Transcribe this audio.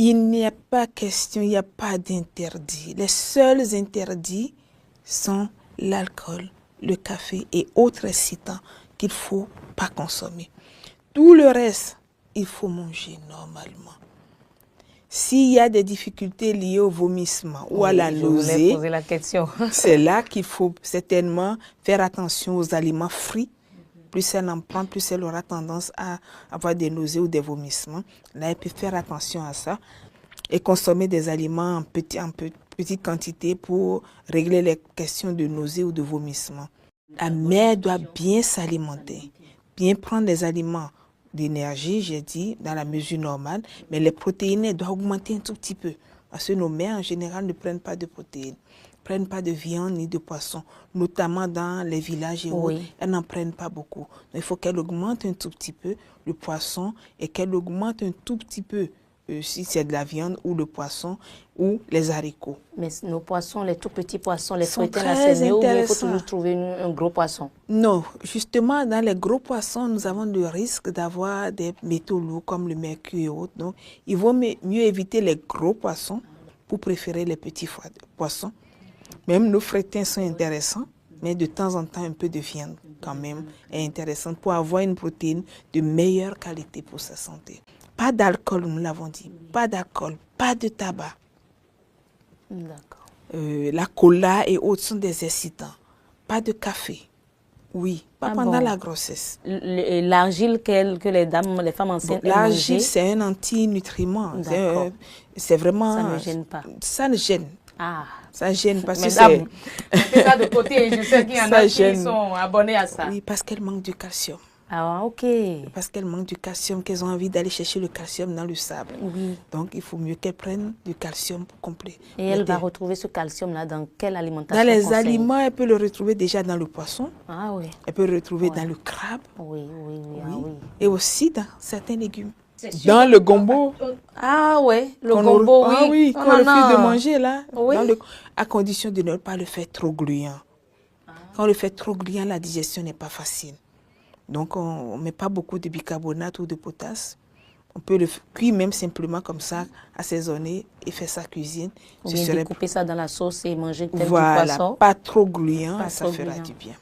Il n'y a pas question, il n'y a pas d'interdit. Les seuls interdits sont l'alcool, le café et autres excitants qu'il ne faut pas consommer. Tout le reste, il faut manger normalement. S'il y a des difficultés liées au vomissement ou à la nausée, c'est là qu'il faut certainement faire attention aux aliments frits. Plus elle en prend, plus elle aura tendance à avoir des nausées ou des vomissements. Là, elle peut faire attention à ça et consommer des aliments en petite quantité pour régler les questions de nausées ou de vomissements. La mère doit bien s'alimenter, bien prendre des aliments d'énergie, j'ai dit, dans la mesure normale, mais les protéines, elles doivent augmenter un tout petit peu. Parce que nos mères, en général, ne prennent pas de protéines, ne prennent pas de viande ni de poisson, notamment dans les villages et autres, elles n'en prennent pas beaucoup. Donc, il faut qu'elles augmentent un tout petit peu le poisson et qu'elles augmentent un tout petit peu, si c'est de la viande ou le poisson ou les haricots. Mais nos poissons, les tout petits poissons, les feuilletins, là, c'est mieux ou bien il faut toujours trouver un gros poisson? Non, justement, dans les gros poissons, nous avons le risque d'avoir des métaux lourds comme le mercure et autres. Donc, il vaut mieux éviter les gros poissons pour préférer les petits poissons. Même nos feuilletins sont intéressants, mais de temps en temps, un peu de viande quand même est intéressante pour avoir une protéine de meilleure qualité pour sa santé. Pas d'alcool, nous l'avons dit. Pas d'alcool, pas de tabac. D'accord. La cola et autres sont des excitants. Pas de café. Oui, pas pendant la grossesse. L'argile que les femmes enceintes l'argile, c'est un anti-nutriment. C'est vraiment... Ça ne gêne pas. Ça ne gêne. Ah. Ça gêne parce que c'est... Mettez ça de côté et je sais qu'il y en a qui sont abonnés à ça. Oui, parce qu'elle manque du calcium. Ah, ok. Parce qu'elles manquent du calcium, qu'elles ont envie d'aller chercher le calcium dans le sable. Oui. Donc, il faut mieux qu'elles prennent du calcium complet. Et elle va retrouver ce calcium-là dans quelle alimentation? Dans les aliments, elle peut le retrouver déjà dans le poisson. Ah oui. Elle peut le retrouver dans le crabe. Oui. Ah, oui. Et aussi dans certains légumes. Dans le gombo. Ah oui, le gombo, oui. Ah oui, qu'on refuse de manger là. Oui. À condition de ne pas le faire trop gluant. Quand on le fait trop gluant, la digestion n'est pas facile. Donc, on ne met pas beaucoup de bicarbonate ou de potasse. On peut le cuire même simplement comme ça, assaisonner et faire sa cuisine. Ou bien découper ça dans la sauce et manger tel voilà, du poisson. Pas trop gluant, ça fera du bien.